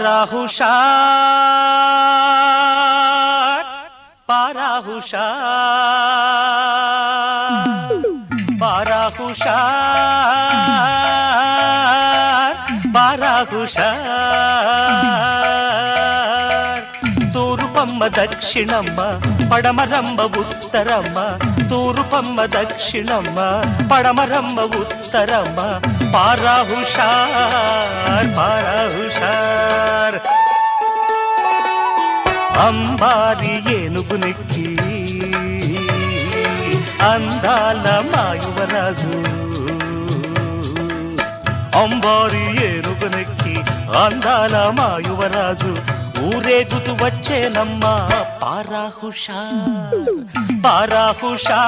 पारा हुशार पारा हुशार पारा हुशार पारा हुशार तूरुपम्म दक्षिणम्म पडमरम्म उत्तरम्म तूरुपम्म दक्षिणम्म पडमरम्म उत्तरम्म पारा हुशार पारा हुशार अंबारी ఏనుగునెక్కి అందాల మా యువరాజు అంబారీ ఏనుగునెక్కి అందాల మా యువరాజు ఊరేగుతూ వచ్చేనమ్మా పారా హుషార్ పారా హుషార్